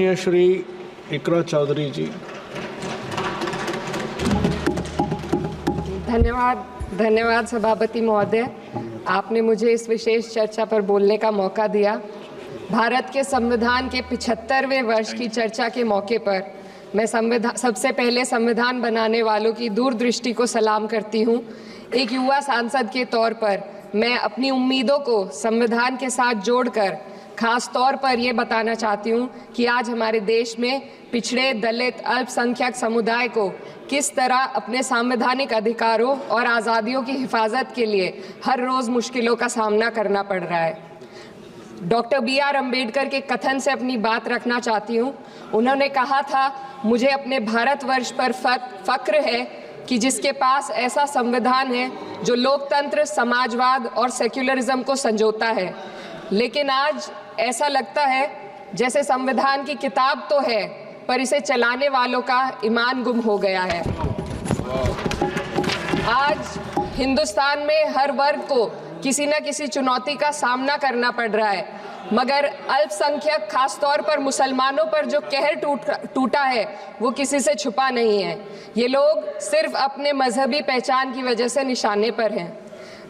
माननीय श्री इकरा चौधरी जी। धन्यवाद सभापति महोदय, आपने मुझे इस विशेष चर्चा पर बोलने का मौका दिया। भारत के संविधान के 75वें वर्ष की चर्चा के मौके पर मैं सबसे पहले संविधान बनाने वालों की दूरदृष्टि को सलाम करती हूँ। एक युवा सांसद के तौर पर मैं अपनी उम्मीदों को संविधान के साथ जोड़कर खास तौर पर ये बताना चाहती हूँ कि आज हमारे देश में पिछड़े, दलित, अल्पसंख्यक समुदाय को किस तरह अपने संवैधानिक अधिकारों और आज़ादियों की हिफाजत के लिए हर रोज़ मुश्किलों का सामना करना पड़ रहा है। Doctor B.R. अम्बेडकर के कथन से अपनी बात रखना चाहती हूँ। उन्होंने कहा था, मुझे अपने भारतवर्ष पर फक्र है कि जिसके पास ऐसा संविधान है जो लोकतंत्र, समाजवाद और सेक्युलरिज्म को संजोता है। लेकिन आज ऐसा लगता है जैसे संविधान की किताब तो है पर इसे चलाने वालों का ईमान गुम हो गया है। आज हिंदुस्तान में हर वर्ग को किसी न किसी चुनौती का सामना करना पड़ रहा है, मगर अल्पसंख्यक खासतौर पर मुसलमानों पर जो कहर टूटा है वो किसी से छुपा नहीं है। ये लोग सिर्फ अपने मजहबी पहचान की वजह से निशाने पर हैं।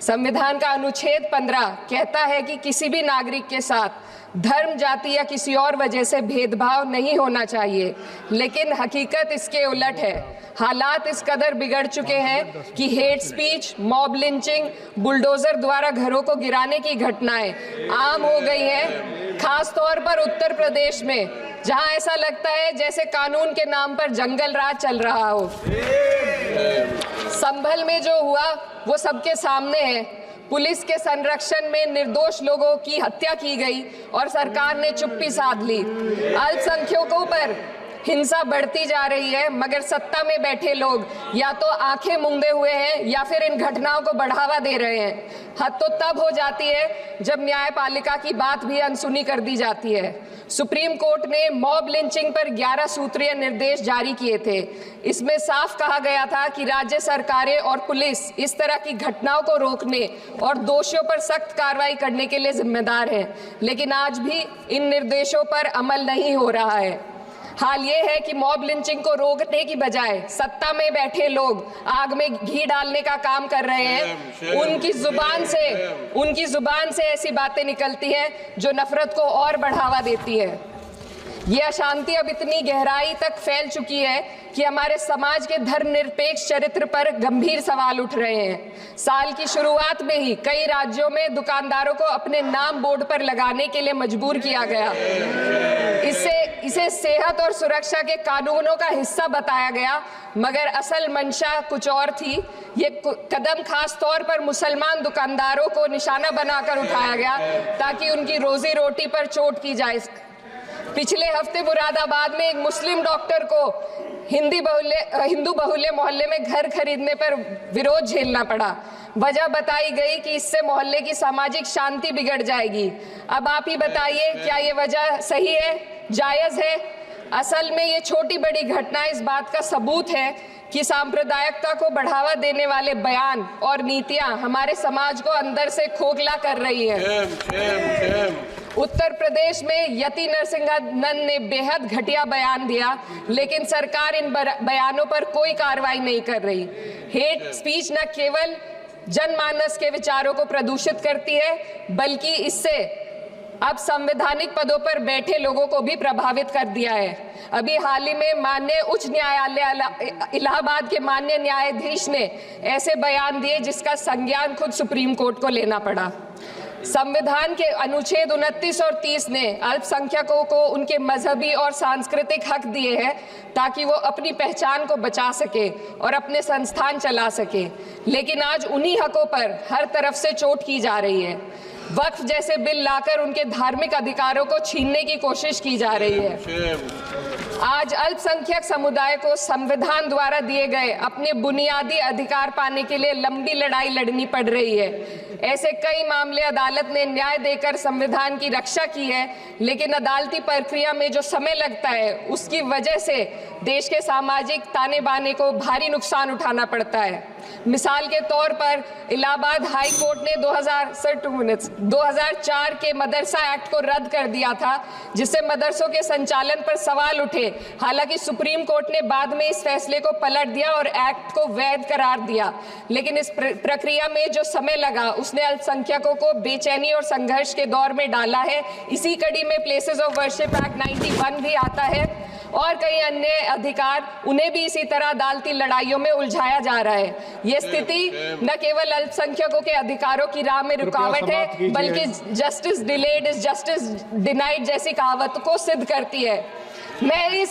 संविधान का अनुच्छेद 15 कहता है कि किसी भी नागरिक के साथ धर्म, जाति या किसी और वजह से भेदभाव नहीं होना चाहिए, लेकिन हकीकत इसके उलट है। हालात इस कदर बिगड़ चुके हैं कि hate speech, mob lynching, bulldozer द्वारा घरों को गिराने की घटनाएं आम हो गई हैं, खास तौर पर उत्तर प्रदेश में, जहां ऐसा लगता है जैसे कानून के नाम पर जंगल राज चल रहा हो। संभल में जो हुआ वो सबके सामने है। पुलिस के संरक्षण में निर्दोष लोगों की हत्या की गई और सरकार ने चुप्पी साध ली। अल्पसंख्यकों पर हिंसा बढ़ती जा रही है, मगर सत्ता में बैठे लोग या तो आंखें मूंदे हुए हैं या फिर इन घटनाओं को बढ़ावा दे रहे हैं। हद तो तब हो जाती है जब न्यायपालिका की बात भी अनसुनी कर दी जाती है। सुप्रीम कोर्ट ने मॉब लिंचिंग पर 11 सूत्रीय निर्देश जारी किए थे। इसमें साफ कहा गया था कि राज्य सरकारें और पुलिस इस तरह की घटनाओं को रोकने और दोषियों पर सख्त कार्रवाई करने के लिए जिम्मेदार हैं, लेकिन आज भी इन निर्देशों पर अमल नहीं हो रहा है। हाल ये है कि मॉब लिंचिंग को रोकने की बजाय सत्ता में बैठे लोग आग में घी डालने का काम कर रहे हैं। उनकी जुबान से ऐसी बातें निकलती हैं जो नफरत को और बढ़ावा देती है। ये अशांति अब इतनी गहराई तक फैल चुकी है कि हमारे समाज के धर्मनिरपेक्ष चरित्र पर गंभीर सवाल उठ रहे हैं। साल की शुरुआत में ही कई राज्यों में दुकानदारों को अपने नाम बोर्ड पर लगाने के लिए मजबूर किया गया। इसे सेहत और सुरक्षा के कानूनों का हिस्सा बताया गया, मगर असल मंशा कुछ और थी। ये कदम खास तौर पर मुसलमान दुकानदारों को निशाना बनाकर उठाया गया ताकि उनकी रोजी रोटी पर चोट की जाए। पिछले हफ्ते मुरादाबाद में एक मुस्लिम डॉक्टर को हिंदू बहुल्य मोहल्ले में घर खरीदने पर विरोध झेलना पड़ा। वजह बताई गई कि इससे मोहल्ले की सामाजिक शांति बिगड़ जाएगी। अब आप ही बताइए, क्या ये वजह सही है, जायज़ है? असल में ये छोटी बड़ी घटनाएं इस बात का सबूत है कि सांप्रदायिकता को बढ़ावा देने वाले बयान और नीतियां हमारे समाज को अंदर से खोखला कर रही हैं। उत्तर प्रदेश में यति नरसिंहानंद ने बेहद घटिया बयान दिया, लेकिन सरकार इन बयानों पर कोई कार्रवाई नहीं कर रही। हेट स्पीच न केवल जनमानस के विचारों को प्रदूषित करती है, बल्कि इससे अब संवैधानिक पदों पर बैठे लोगों को भी प्रभावित कर दिया है। अभी हाल ही में माननीय उच्च न्यायालय इलाहाबाद के माननीय न्यायाधीश ने ऐसे बयान दिए जिसका संज्ञान खुद सुप्रीम कोर्ट को लेना पड़ा। संविधान के अनुच्छेद 29 और 30 ने अल्पसंख्यकों को उनके मजहबी और सांस्कृतिक हक दिए हैं ताकि वो अपनी पहचान को बचा सके और अपने संस्थान चला सके, लेकिन आज उन्हीं हकों पर हर तरफ से चोट की जा रही है। वक्फ जैसे बिल लाकर उनके धार्मिक अधिकारों को छीनने की कोशिश की जा रही है। आज अल्पसंख्यक समुदाय को संविधान द्वारा दिए गए अपने बुनियादी अधिकार पाने के लिए लंबी लड़ाई लड़नी पड़ रही है। ऐसे कई मामले अदालत ने न्याय देकर संविधान की रक्षा की है, लेकिन अदालती प्रक्रिया में जो समय लगता है उसकी वजह से देश के सामाजिक ताने बाने को भारी नुकसान उठाना पड़ता है। मिसाल के तौर पर इलाहाबाद हाई कोर्ट ने 2004 के मदरसा एक्ट को रद्द कर दिया था, जिससे मदरसों के संचालन पर सवाल उठे। हालांकि सुप्रीम कोर्ट ने बाद में इस फैसले को पलट दिया और एक्ट को वैध करार दिया, लेकिन इस प्रक्रिया में जो समय लगा उसने अल्पसंख्यकों को बेचैनी और संघर्ष के दौर में डाला है। इसी कड़ी में प्लेसेस ऑफ वर्शिप एक्ट 91 भी आता है और कई अन्य अधिकार, उन्हें भी इसी तरह अदालती लड़ाइयों में उलझाया जा रहा है। ये स्थिति न केवल अल्पसंख्यकों के अधिकारों की राह में रुकावट है, बल्कि justice delayed is justice denied जैसी कहावत को सिद्ध करती है। मैं इस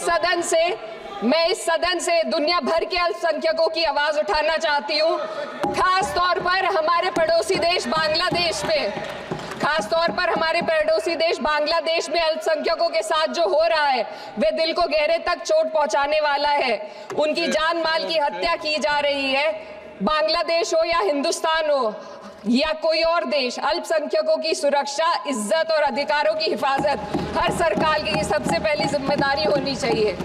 सदन से दुनिया भर के अल्पसंख्यकों की आवाज उठाना चाहती हूँ, खास तौर पर हमारे पड़ोसी देश बांग्लादेश में अल्पसंख्यकों के साथ जो हो रहा है वे दिल को गहरे तक चोट पहुंचाने वाला है। उनकी जान माल की हत्या की जा रही है। बांग्लादेश हो या हिंदुस्तान हो या कोई और देश, अल्पसंख्यकों की सुरक्षा, इज्जत और अधिकारों की हिफाजत हर सरकार की सबसे पहली जिम्मेदारी होनी चाहिए।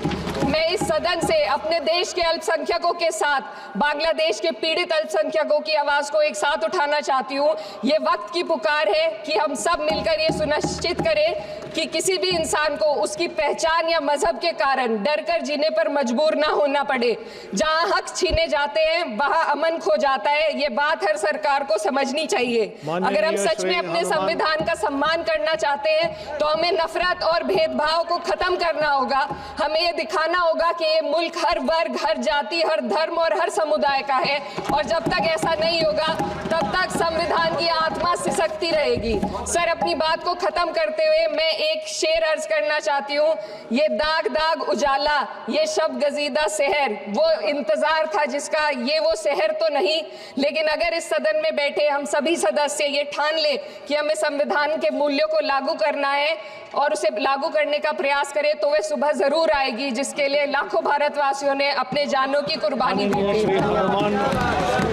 मैं इस सदन से अपने देश के अल्पसंख्यकों के साथ बांग्लादेश के पीड़ित अल्पसंख्यकों की आवाज को एक साथ उठाना चाहती हूँ। ये वक्त की पुकार है कि हम सब मिलकर ये सुनिश्चित करें कि किसी भी इंसान को उसकी पहचान या मजहब के कारण डरकर जीने पर मजबूर ना होना पड़े। जहाँ हक छीने जाते हैं वहाँ अमन खो जाता है। ये बात हर सरकार को समझनी चाहिए। अगर हम सच में अपने संविधान का सम्मान करना चाहते हैं तो हमें नफरत और भेदभाव को खत्म करना होगा। हमें ये दिखाना होगा कि ये मुल्क हर वर्ग, हर जाति, हर धर्म और हर समुदाय का है, और जब तक ऐसा नहीं होगा तब तक संविधान की आत्मा सिसकती रहेगी। सर, अपनी बात को खत्म करते हुए मैं एक शेर अर्ज करना चाहती हूँ। ये दाग दाग उजाला, ये शब गजीदा शहर, वो इंतजार था जिसका, ये वो शहर तो नहीं। लेकिन अगर इस सदन में बैठे हम सभी सदस्य ये ठान ले कि हमें संविधान के मूल्यों को लागू करना है और उसे लागू करने का प्रयास करें, तो वह सुबह जरूर आएगी जिसके लिए लाखों भारतवासियों ने अपने जानों की कुर्बानी दी थी।